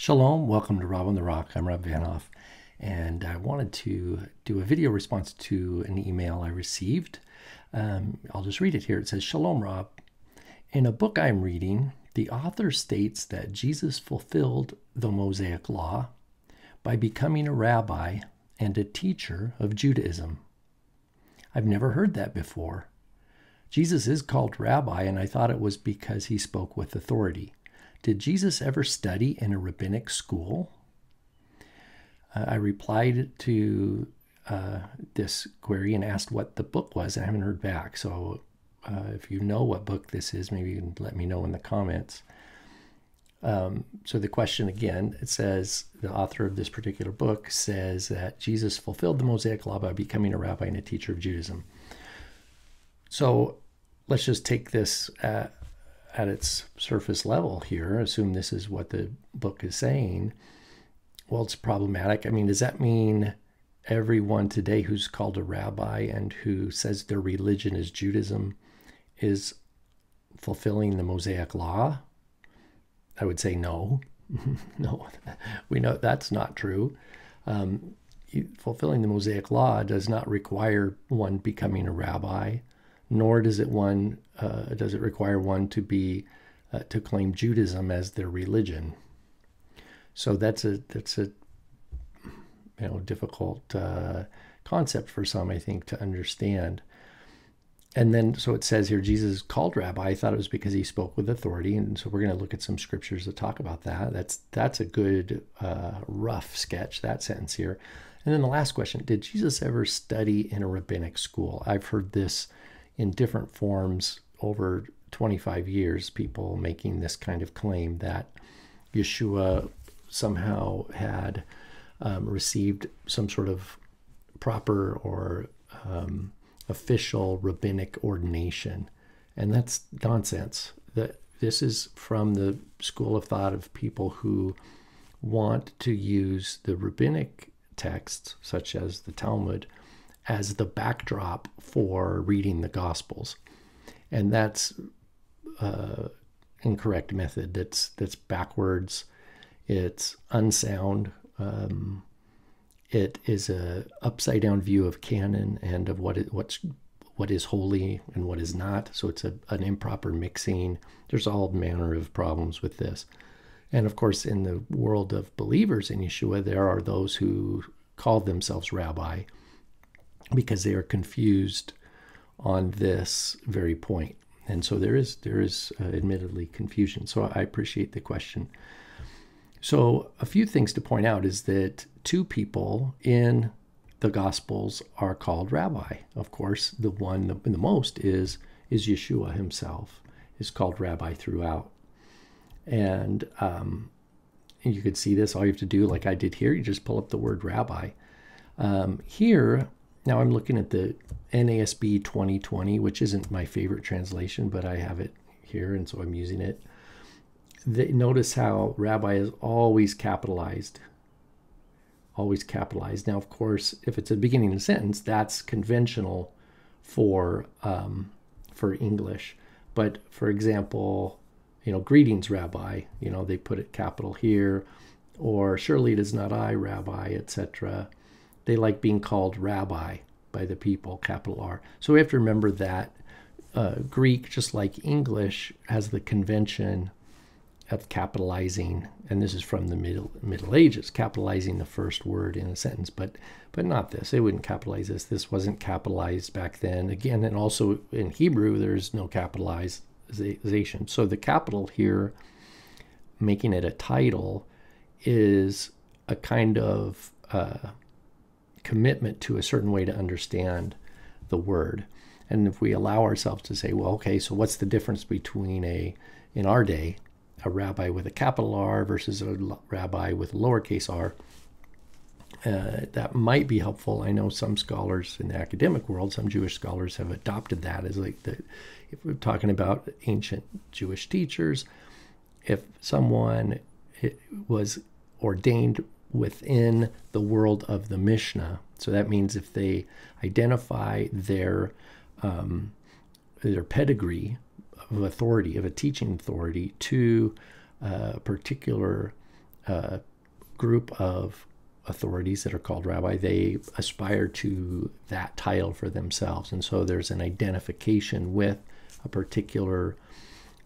Shalom, welcome to Rob on the Rock. I'm Rob Vanoff, and I wanted to do a video response to an email I received. I'll just read it here. It says, Shalom, Rob. In a book I'm reading, the author states that Jesus fulfilled the Mosaic Law by becoming a rabbi and a teacher of Judaism. I've never heard that before. Jesus is called rabbi, and I thought it was because he spoke with authority. Did Jesus ever study in a rabbinic school? I replied to this query and asked what the book was, and I haven't heard back. So if you know what book this is, maybe you can let me know in the comments. So the question again, it says, the author of this particular book says that Jesus fulfilled the Mosaic Law by becoming a rabbi and a teacher of Judaism. So let's just take this at its surface level here, assume this is what the book is saying. Well, it's problematic. I mean, does that mean everyone today who's called a rabbi and who says their religion is Judaism is fulfilling the Mosaic Law? I would say no. No, we know that's not true. Fulfilling the Mosaic Law does not require one becoming a rabbi, nor does it require one to be to claim Judaism as their religion. So that's a difficult concept for some, I think, to understand. And then, so it says here, Jesus is called rabbi. I thought it was because he spoke with authority, and so we're going to look at some scriptures that talk about that. That's a good rough sketch, that sentence here. And then the last question: did Jesus ever study in a rabbinic school? I've heard this in different forms over 25 years, people making this kind of claim that Yeshua somehow had received some sort of proper or official rabbinic ordination. And that's nonsense. This is from the school of thought of people who want to use the rabbinic texts, such as the Talmud, as the backdrop for reading the Gospels. And that's incorrect method. That's backwards. It's unsound. It is a upside down view of canon and of what is holy and what is not. So it's an improper mixing. There's all manner of problems with this. And of course, in the world of believers in Yeshua, there are those who call themselves rabbi because they are confused on this very point. And so there is admittedly confusion. So I appreciate the question. So a few things to point out is that two people in the Gospels are called rabbi. Of course, the one the most is Yeshua himself, is called rabbi throughout. And you could see this. All you have to do, like I did here, you just pull up the word rabbi. Here, now I'm looking at the NASB 2020, which isn't my favorite translation, but I have it here, and so I'm using it. Notice how rabbi is always capitalized. Always capitalized. Now, of course, if it's a beginning of a sentence, that's conventional for English. But for example, greetings, rabbi. They put it capital here, or surely it is not I, rabbi, etc. They like being called rabbi by the people, capital R. So we have to remember that Greek, just like English, has the convention of capitalizing, and this is from the Middle Ages, capitalizing the first word in a sentence, but not this. They wouldn't capitalize this. This wasn't capitalized back then. Again, and also in Hebrew, there's no capitalization. So the capital here, making it a title, is a kind of commitment to a certain way to understand the word. And if we allow ourselves to say, well, okay, so what's the difference between in our day, a rabbi with a capital R versus a rabbi with a lowercase r, that might be helpful. I know some scholars in the academic world, some Jewish scholars have adopted that as if we're talking about ancient Jewish teachers, if someone was ordained within the world of the Mishnah, so that means if they identify their pedigree of authority, of a teaching authority, to a particular group of authorities that are called rabbi, they aspire to that title for themselves. And so there's an identification with a particular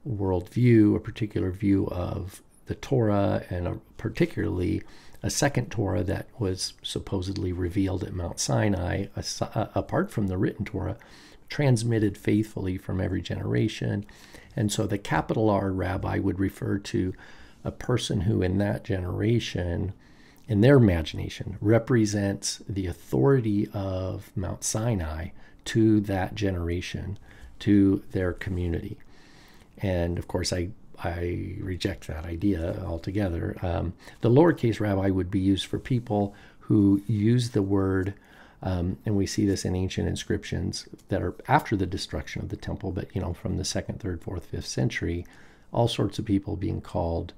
worldview, a particular view of the Torah, and particularly a second Torah that was supposedly revealed at Mount Sinai, apart from the written Torah, transmitted faithfully from every generation. And so the capital R rabbi would refer to a person who in that generation, in their imagination, represents the authority of Mount Sinai to that generation, to their community. And of course, I reject that idea altogether. The lowercase rabbi would be used for people who use the word, and we see this in ancient inscriptions that are after the destruction of the temple, but from the 2nd, 3rd, 4th, 5th century, all sorts of people being called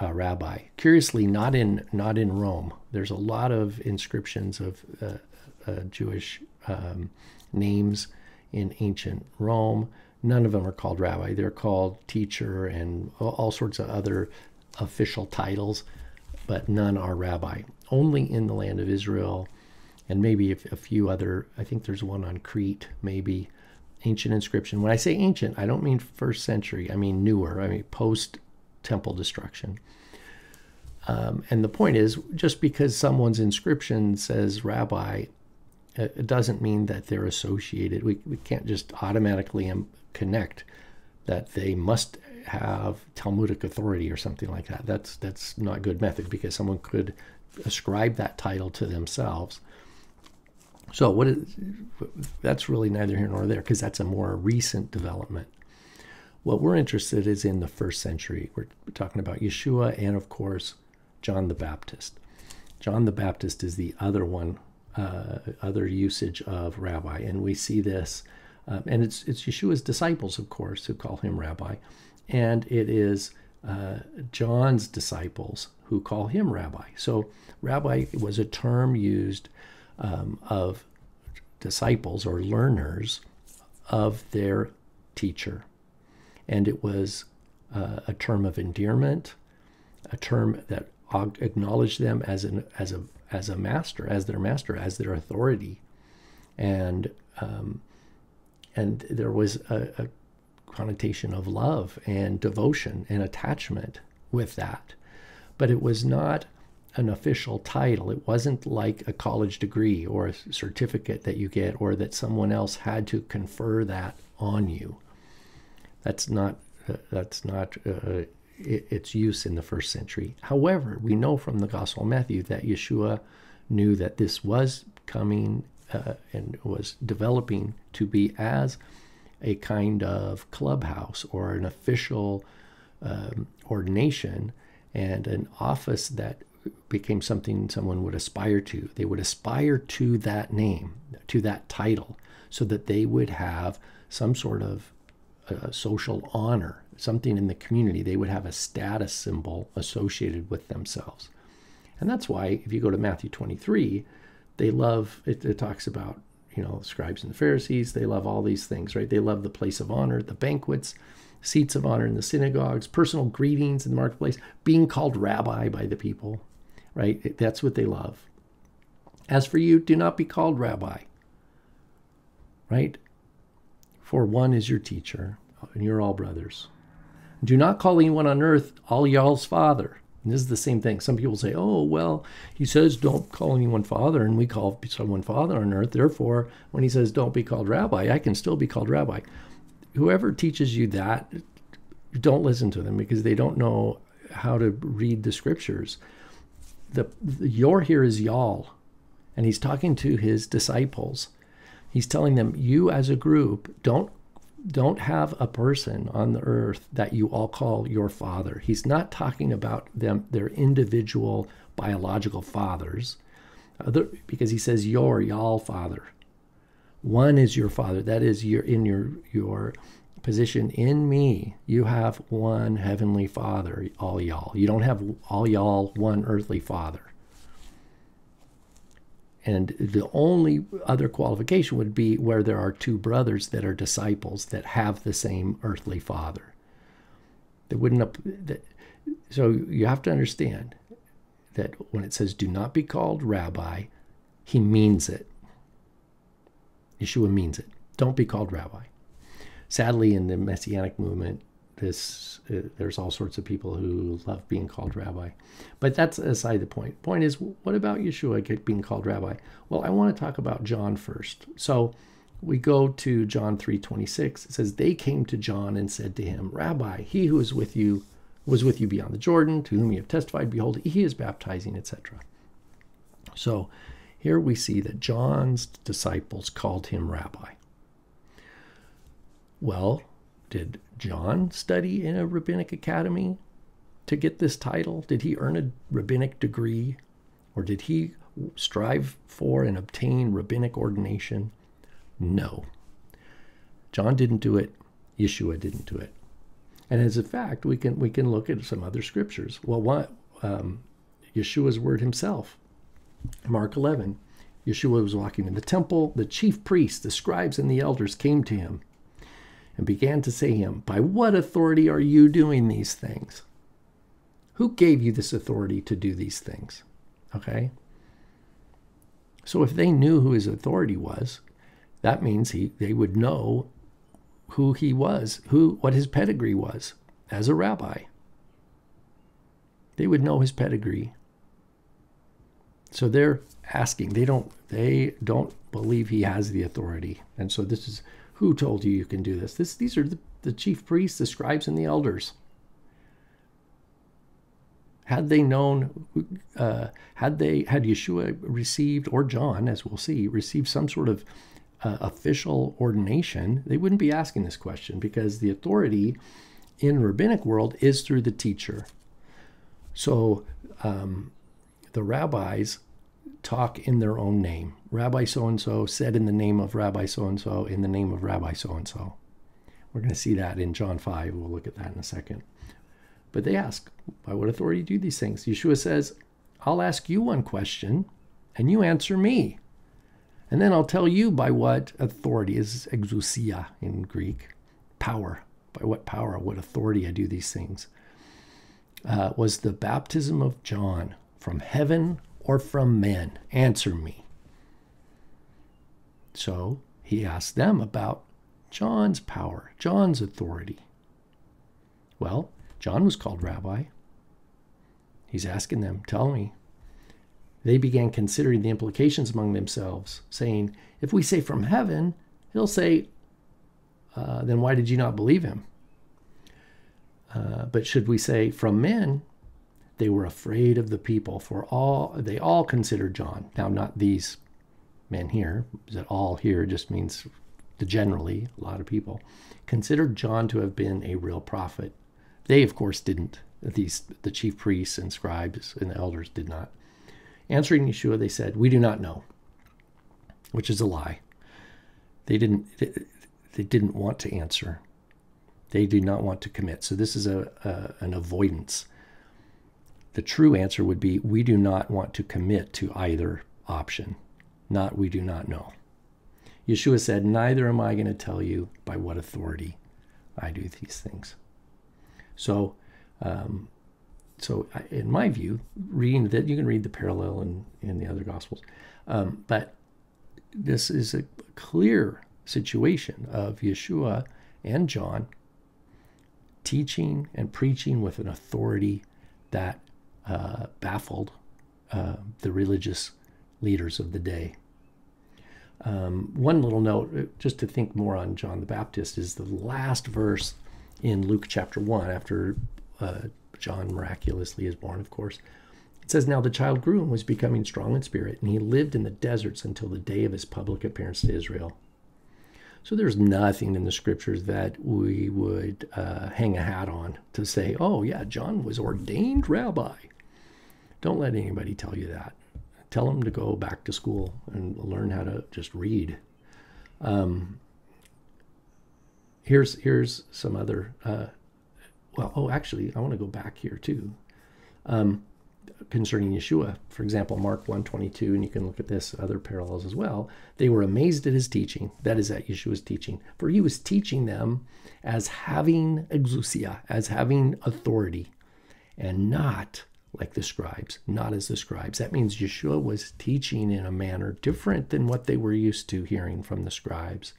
rabbi. Curiously, not in Rome. There's a lot of inscriptions of Jewish names in ancient Rome. None of them are called rabbi. They're called teacher and all sorts of other official titles, but none are rabbi. Only in the land of Israel, and maybe a few other, I think there's one on Crete, maybe, ancient inscription. When I say ancient, I don't mean 1st century. I mean newer. I mean post-temple destruction. And the point is, just because someone's inscription says rabbi, it doesn't mean that they're associated. We can't just automatically connect that they must have Talmudic authority or something like that. That's not a good method, because someone could ascribe that title to themselves. So that's really neither here nor there, because that's a more recent development. What we're interested in is in the 1st century. We're talking about Yeshua and, of course, John the Baptist. John the Baptist is the other one, other usage of rabbi, and we see this, and it's Yeshua's disciples, of course, who call him rabbi, and it is John's disciples who call him rabbi. So rabbi was a term used of disciples or learners of their teacher, and it was a term of endearment, a term that acknowledged them as a master, as their master, as their authority, and there was a connotation of love and devotion and attachment with that. But it was not an official title. It wasn't like a college degree or a certificate that you get, or that someone else had to confer that on you. That's not its use in the 1st century. However, we know from the Gospel of Matthew that Yeshua knew that this was coming and was developing to be as a kind of clubhouse or an official ordination and an office that became something someone would aspire to. They would aspire to that name, to that title, so that they would have some sort of social honor, something in the community. They would have a status symbol associated with themselves. And that's why, if you go to Matthew 23, they love, it talks about, scribes and the Pharisees. They love all these things, right? They love the place of honor, the banquets, seats of honor in the synagogues, personal greetings in the marketplace, being called rabbi by the people, right? That's what they love. As for you, do not be called rabbi, right? For one is your teacher, and you're all brothers. Do not call anyone on earth all y'all's father. And this is the same thing. Some people say, oh, well, he says don't call anyone father, and we call someone father on earth. Therefore, when he says don't be called rabbi, I can still be called rabbi. Whoever teaches you that, don't listen to them, because they don't know how to read the scriptures. Your here is y'all, and he's talking to his disciples. He's telling them, you as a group, don't have a person on the earth that you all call your father. He's not talking about their individual biological fathers, because he says y'all father. One is your father. That is your position in me. You have one heavenly father, all y'all. You don't have all y'all one earthly father. And the only other qualification would be where there are two brothers that are disciples that have the same earthly father. So you have to understand, that when it says do not be called rabbi, he means it. Yeshua means it. Don't be called rabbi. Sadly, in the Messianic movement, there's all sorts of people who love being called rabbi. But that's aside the point. Point is, what about Yeshua being called rabbi? Well, I want to talk about John first. So we go to John 3:26. It says, they came to John and said to him, Rabbi, he who was with you beyond the Jordan, to whom you have testified, behold, he is baptizing, etc. So here we see that John's disciples called him rabbi. Well, did John study in a rabbinic academy to get this title? Did he earn a rabbinic degree? Or did he strive for and obtain rabbinic ordination? No. John didn't do it. Yeshua didn't do it. And as a fact, we can look at some other scriptures. Well, Yeshua's word himself, Mark 11, Yeshua was walking in the temple. The chief priests, the scribes, and the elders came to him and began to say to him, by what authority are you doing these things? Who gave you this authority to do these things? Okay? So if they knew who his authority was, that means they would know who he was, what his pedigree was as a rabbi. They would know his pedigree. So they're asking, they don't believe he has the authority. And so this is, who told you can do this? These are the chief priests, the scribes, and the elders. Had they known, had Yeshua received, or John, as we'll see, received some sort of official ordination, they wouldn't be asking this question, because the authority in the rabbinic world is through the teacher. So the rabbis talk in their own name. Rabbi so-and-so said in the name of Rabbi so-and-so, in the name of Rabbi so-and-so. We're going to see that in John 5. We'll look at that in a second. But they ask, by what authority do you do these things? Yeshua says, I'll ask you one question, and you answer me. And then I'll tell you by what authority, is exousia in Greek, power. By what power, what authority I do these things. Was the baptism of John from heaven or from men? Answer me. So he asked them about John's power, John's authority. Well, John was called rabbi. He's asking them, tell me. They began considering the implications among themselves, saying, if we say from heaven, he'll say, then why did you not believe him? But should we say from men? They were afraid of the people, for they all considered John. Now, not these men here, that all here just means generally, a lot of people, considered John to have been a real prophet. They, of course, didn't. The chief priests and scribes and the elders did not. Answering Yeshua, they said, we do not know, which is a lie. They didn't want to answer. They did not want to commit. So this is an avoidance. The true answer would be, we do not want to commit to either option, not we do not know. Yeshua said, neither am I going to tell you by what authority I do these things. So in my view, reading that, you can read the parallel in the other Gospels, but this is a clear situation of Yeshua and John teaching and preaching with an authority that baffled the religious leaders of the day. One little note, just to think more on John the Baptist, is the last verse in Luke chapter 1, after John miraculously is born, of course. It says, now the child grew and was becoming strong in spirit, and he lived in the deserts until the day of his public appearance to Israel. So there's nothing in the scriptures that we would hang a hat on to say, oh yeah, John was ordained rabbi. Don't let anybody tell you that. Tell them to go back to school and learn how to just read. Here's some other, actually, I want to go back here too. Concerning Yeshua, for example, Mark 1:22, and you can look at this, other parallels as well. They were amazed at his teaching, that is at Yeshua's teaching, for he was teaching them as having exousia, as having authority, and not like the scribes, not as the scribes. That means Yeshua was teaching in a manner different than what they were used to hearing from the scribes.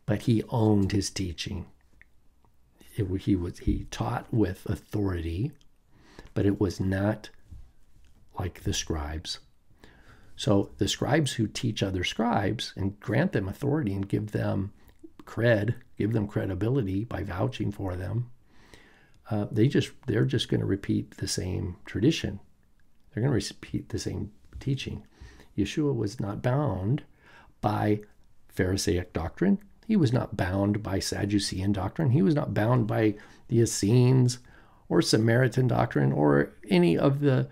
But he owned his teaching. He taught with authority, but it was not like the scribes. So the scribes who teach other scribes and grant them authority and give them credibility by vouching for them, they're just going to repeat the same tradition. They're going to repeat the same teaching. Yeshua was not bound by Pharisaic doctrine. He was not bound by Sadducean doctrine. He was not bound by the Essenes or Samaritan doctrine or any of the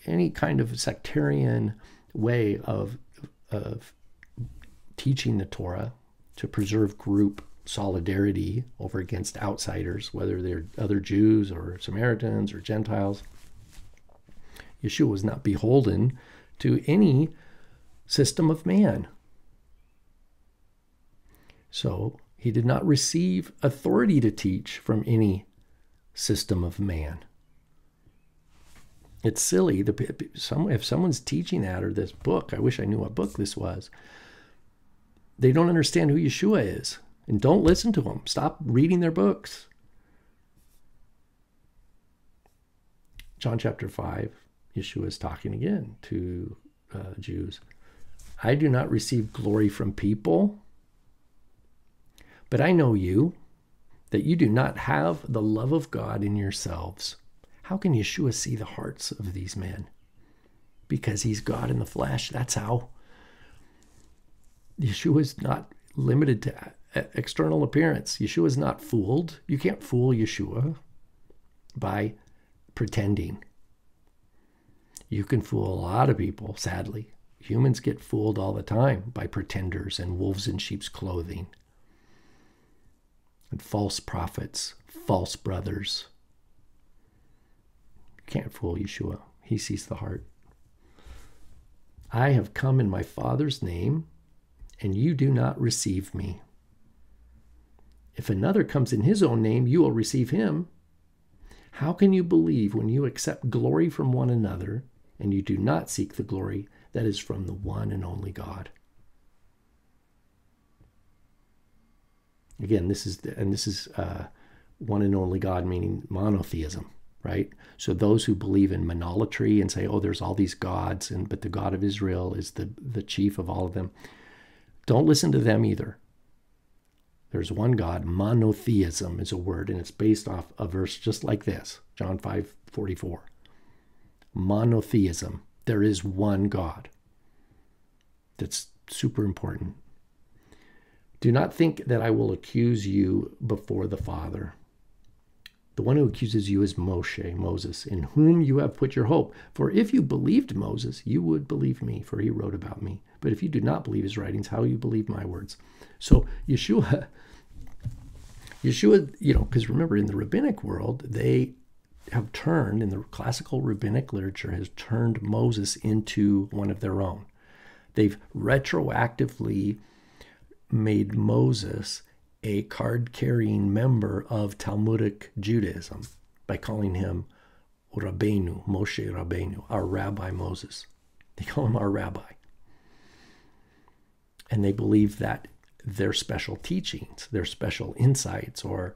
any kind of sectarian way of teaching the Torah to preserve group solidarity over against outsiders, whether they're other Jews or Samaritans or Gentiles. Yeshua was not beholden to any system of man. So he did not receive authority to teach from any system of man. It's silly. If someone's teaching that or this book, I wish I knew what book this was, they don't understand who Yeshua is. And don't listen to them. Stop reading their books. John chapter 5, Yeshua is talking again to Jews. I do not receive glory from people, but I know you, that you do not have the love of God in yourselves. How can Yeshua see the hearts of these men? Because he's God in the flesh. That's how. Yeshua is not limited to external appearance. Yeshua is not fooled. You can't fool Yeshua by pretending. You can fool a lot of people, sadly. Humans get fooled all the time by pretenders and wolves in sheep's clothing. And false prophets, false brothers. You can't fool Yeshua. He sees the heart. I have come in my Father's name, and you do not receive me. If another comes in his own name, you will receive him. How can you believe when you accept glory from one another, and you do not seek the glory that is from the one and only God? Again, this is one and only God, meaning monotheism, right? So those who believe in monolatry and say, oh, there's all these gods, but the God of Israel is the chief of all of them. Don't listen to them either. There's one God. Monotheism is a word, and it's based off a verse just like this, John 5:44. Monotheism. There is one God. That's super important. Do not think that I will accuse you before the Father. The one who accuses you is Moses, in whom you have put your hope. For if you believed Moses, you would believe me, for he wrote about me. But if you do not believe his writings, how will you believe my words? So Yeshua, because remember, in the rabbinic world, they have turned, in the classical rabbinic literature, has turned Moses into one of their own. They've retroactively made Moses a card-carrying member of Talmudic Judaism by calling him Rabbeinu, Moshe Rabbeinu, our Rabbi Moses. They call him our Rabbi. And they believe that their special teachings, their special insights, or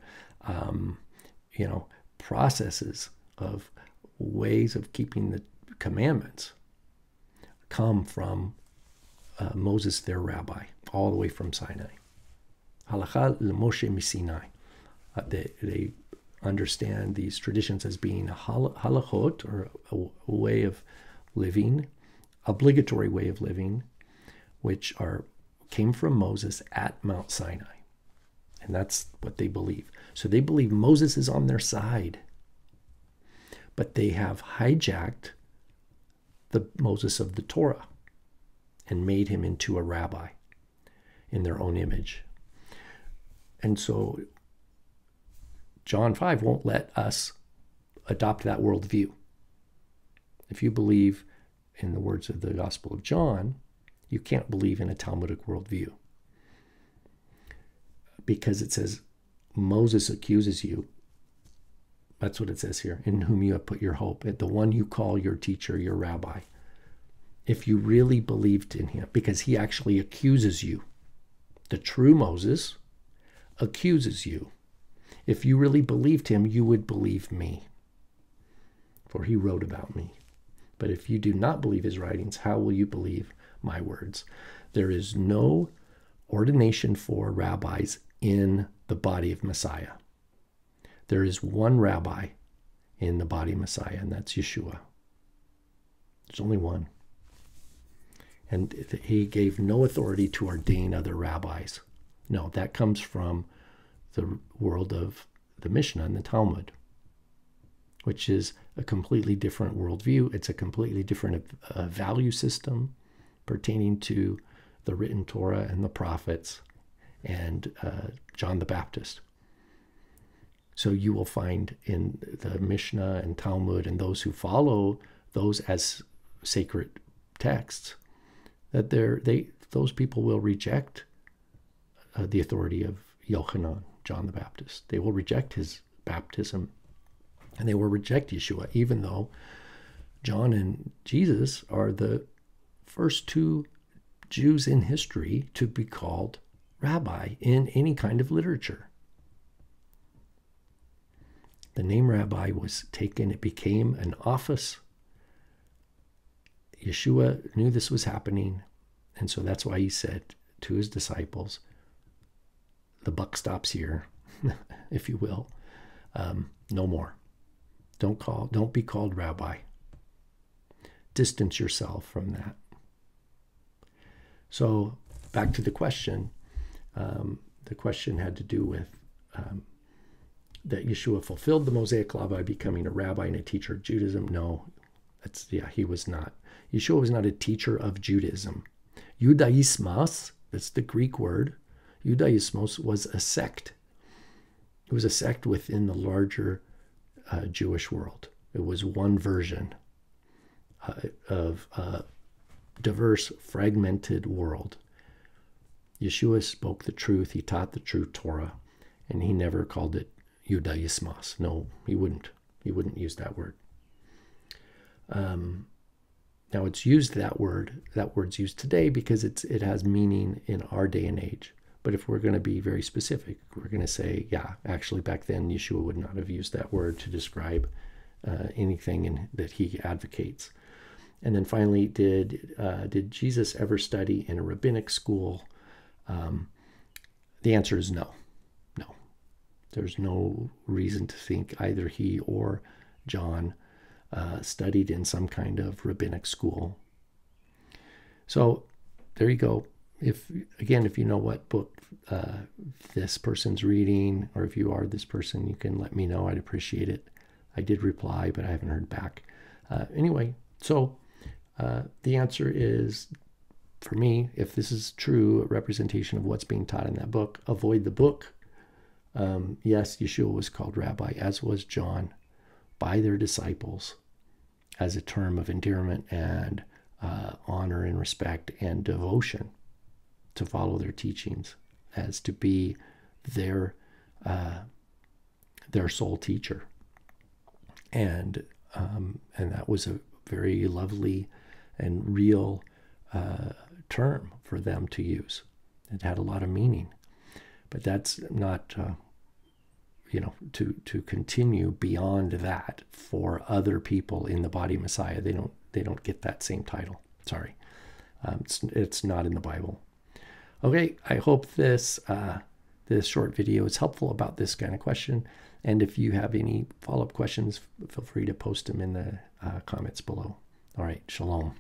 processes of ways of keeping the commandments come from Moses, their rabbi, all the way from Sinai. Halacha l'Moshe miSinai. They understand these traditions as being a halachot, or a way of living, obligatory way of living, which came from Moses at Mount Sinai. And that's what they believe. So they believe Moses is on their side. But they have hijacked the Moses of the Torah and made him into a rabbi in their own image. And so John 5 won't let us adopt that worldview. If you believe in the words of the Gospel of John, you can't believe in a Talmudic worldview. Because it says Moses accuses you. That's what it says here. In whom you have put your hope. The one you call your teacher, your rabbi. If you really believed in him, because he actually accuses you. The true Moses accuses you. If you really believed him, you would believe me, for he wrote about me. But if you do not believe his writings, how will you believe my words? There is no ordination for rabbis in the body of Messiah. There is one rabbi in the body of Messiah, and that's Yeshua. There's only one. And he gave no authority to ordain other rabbis. No, that comes from the world of the Mishnah and the Talmud, which is a completely different worldview. It's a completely different value system pertaining to the written Torah and the prophets and John the Baptist. So you will find in the Mishnah and Talmud and those who follow those as sacred texts that those people will reject the authority of Yochanan, John the Baptist. They will reject his baptism, and they will reject Yeshua, even though John and Jesus are the first two Jews in history to be called rabbi in any kind of literature. The name rabbi was taken, it became an office. Yeshua knew this was happening, and so that's why he said to his disciples, the buck stops here, if you will. No more. Don't be called rabbi. Distance yourself from that. So back to the question. The question had to do with that Yeshua fulfilled the Mosaic Law by becoming a rabbi and a teacher of Judaism. No, he was not. Yeshua was not a teacher of Judaism. Judaismos, that's the Greek word. Judaismos was a sect. It was a sect within the larger Jewish world. It was one version of a diverse, fragmented world. Yeshua spoke the truth. He taught the true Torah, and he never called it Judaismos. No, he wouldn't. He wouldn't use that word. Now it's used, that word's used today because it has meaning in our day and age. But if we're going to be very specific, we're going to say, yeah, actually back then Yeshua would not have used that word to describe anything that he advocates. And then finally, did Jesus ever study in a rabbinic school? The answer is no. No. There's no reason to think either he or John studied in some kind of rabbinic school. So there you go. If you know what book this person's reading, or if you are this person, you can let me know. I'd appreciate it. I did reply, but I haven't heard back. Anyway, so the answer is, for me, if this is true, a representation of what's being taught in that book, avoid the book. Yes, Yeshua was called rabbi, as was John, by their disciples as a term of endearment and honor and respect and devotion to follow their teachings, as to be their sole teacher. And that was a very lovely and real term for them to use. It had a lot of meaning, but that's not to continue beyond that for other people in the body of Messiah. They don't get that same title. Sorry, it's not in the Bible. Okay, I hope this short video is helpful about this kind of question. And if you have any follow-up questions, feel free to post them in the comments below. All right, shalom.